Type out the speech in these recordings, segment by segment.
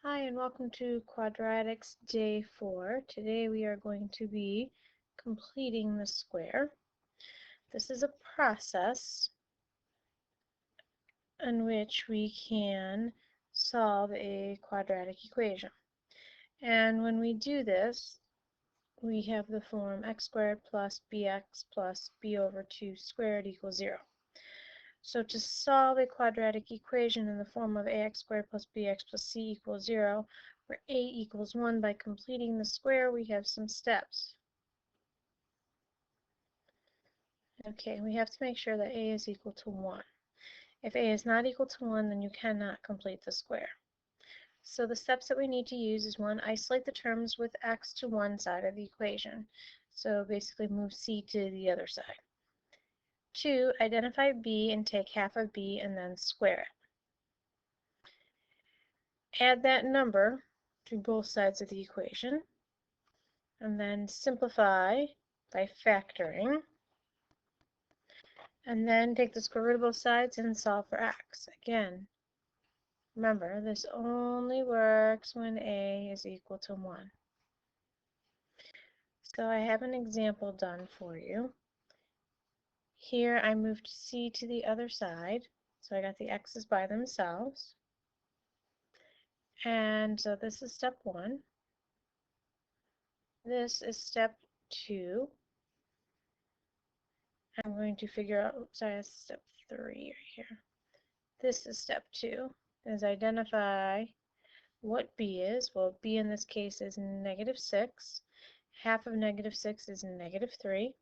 Hi, and welcome to Quadratics Day 4. Today we are going to be completing the square. This is a process in which we can solve a quadratic equation. And when we do this, we have the form x squared plus bx plus b over 2 squared equals 0. So to solve a quadratic equation in the form of ax squared plus bx plus c equals 0, where a equals 1 by completing the square, we have some steps. Okay, we have to make sure that a is equal to 1. If a is not equal to 1, then you cannot complete the square. So the steps that we need to use is 1, isolate the terms with x to one side of the equation. So basically move c to the other side. 2, identify b and take half of b and then square it. Add that number to both sides of the equation, and then simplify by factoring, and then take the square root of both sides and solve for x. Again, remember, this only works when a is equal to 1. So I have an example done for you. Here I moved c to the other side, so I got the x's by themselves. And so this is step 1. This is step 2. I'm going to figure out, oops, sorry, that's step 3 right here. This is step 2, is identify what b is. Well, b in this case is -6. Half of -6 is -3,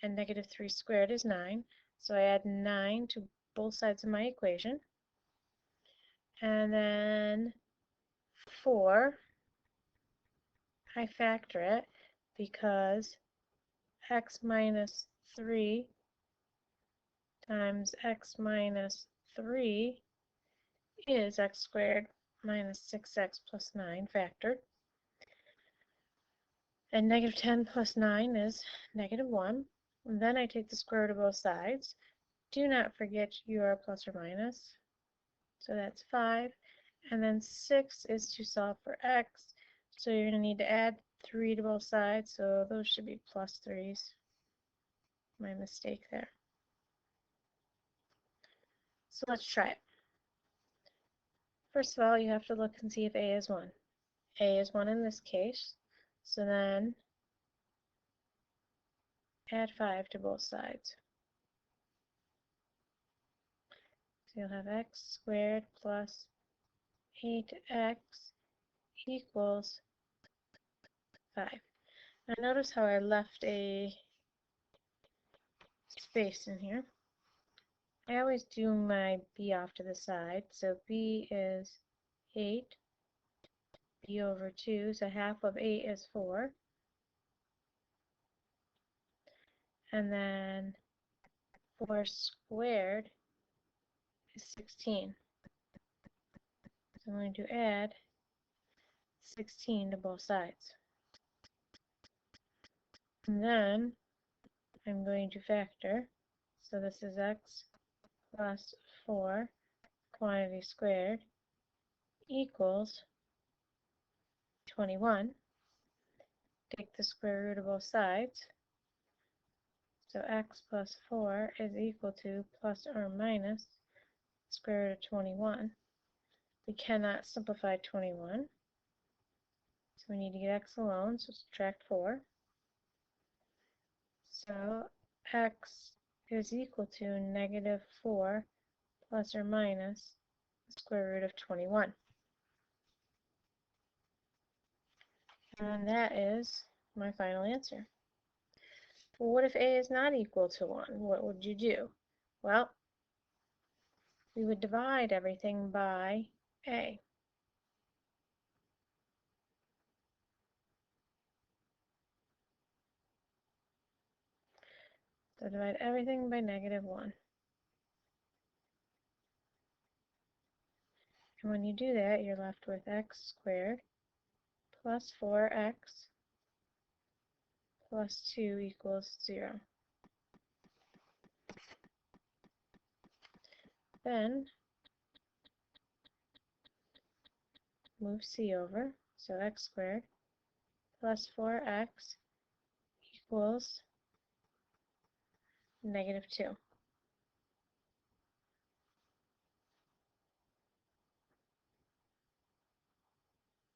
and -3 squared is 9. So I add 9 to both sides of my equation. And then 4, I factor it because x minus 3 times x minus 3 is x squared minus 6x plus 9 factored. And -10 plus 9 is -1. And then I take the square root of both sides. Do not forget your plus or minus. So that's 5. And then 6 is to solve for x. So you're going to need to add 3 to both sides. So those should be plus 3's. My mistake there. So let's try it. First of all, you have to look and see if a is 1. A is 1 in this case. So then add 5 to both sides. So you'll have x squared plus 8x equals 5. Now notice how I left a space in here. I always do my b off to the side. So b is 8, b over 2, so half of 8 is 4. And then 4 squared is 16. So I'm going to add 16 to both sides. And then I'm going to factor. So this is x plus 4 quantity squared equals 21. Take the square root of both sides. So x plus 4 is equal to plus or minus square root of 21. We cannot simplify 21. So we need to get x alone, so subtract 4. So x is equal to -4 plus or minus the square root of 21. And that is my final answer. Well, what if a is not equal to 1? What would you do? Well, we would divide everything by a. So divide everything by -1. And when you do that, you're left with x squared plus 4x plus 2 equals 0. Then move c over, so x squared plus 4x equals negative 2.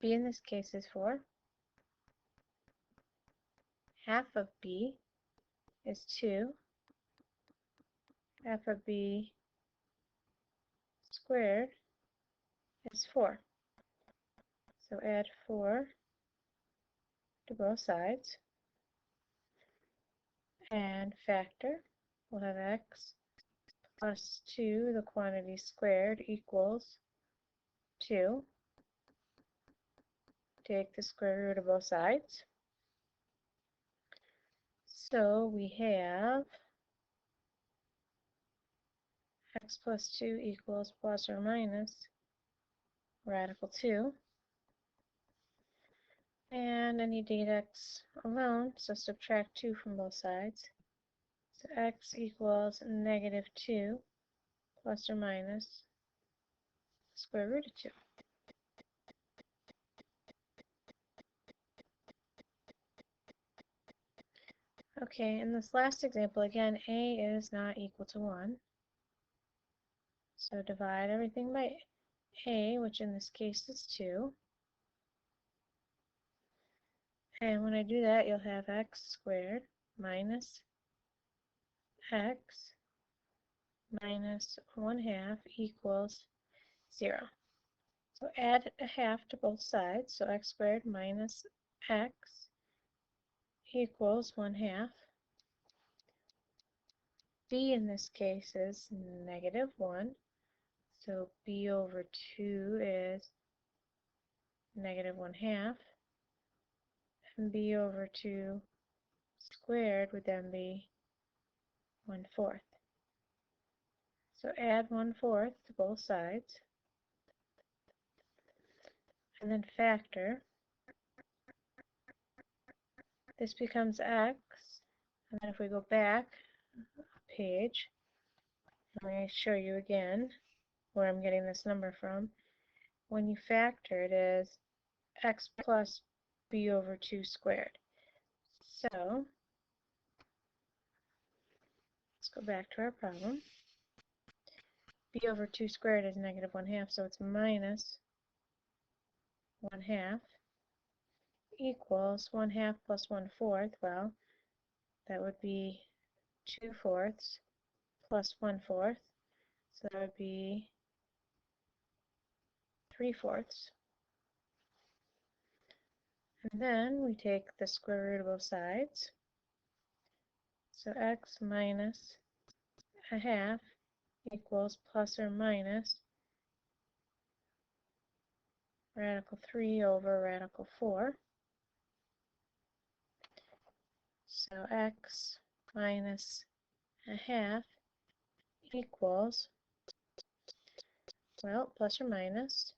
b in this case is 4. Half of b is 2. Half of b squared is 4. So add 4 to both sides and factor. We'll have x plus 2, the quantity squared, equals 2. Take the square root of both sides. So we have x plus 2 equals plus or minus radical 2. And I need to get x alone, so subtract 2 from both sides. So x equals negative 2 plus or minus the square root of 2. Okay, in this last example, again, a is not equal to 1. So divide everything by a, which in this case is 2. And when I do that, you'll have x squared minus x minus 1/2 equals 0. So add a half to both sides, so x squared minus x equals 1/2. b in this case is negative 1, so b over 2 is negative 1/2, and b over 2 squared would then be 1/4. So add 1/4 to both sides, and then factor. This becomes x, and then if we go back a page, I'm going to show you again where I'm getting this number from. When you factor, it is x plus b over 2 squared. So let's go back to our problem. b over 2 squared is negative 1/2, so it's minus 1/2 equals 1/2 plus 1/4. Well, that would be 2/4 plus 1/4, so that would be 3/4. And then we take the square root of both sides. So x minus 1/2 equals plus or minus radical 3 over radical 4. So x minus 1/2 equals, well, plus or minus.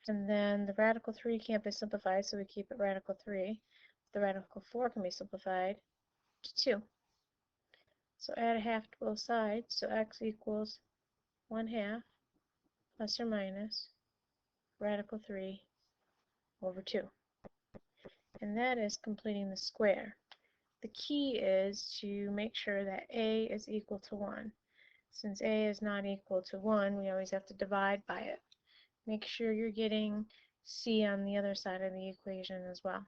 And then the radical 3 can't be simplified, so we keep it radical 3. The radical 4 can be simplified to 2. So add a half to both sides, so x equals 1/2 plus or minus radical 3 over 2. And that is completing the square. The key is to make sure that a is equal to 1. Since a is not equal to 1, we always have to divide by it. Make sure you're getting c on the other side of the equation as well.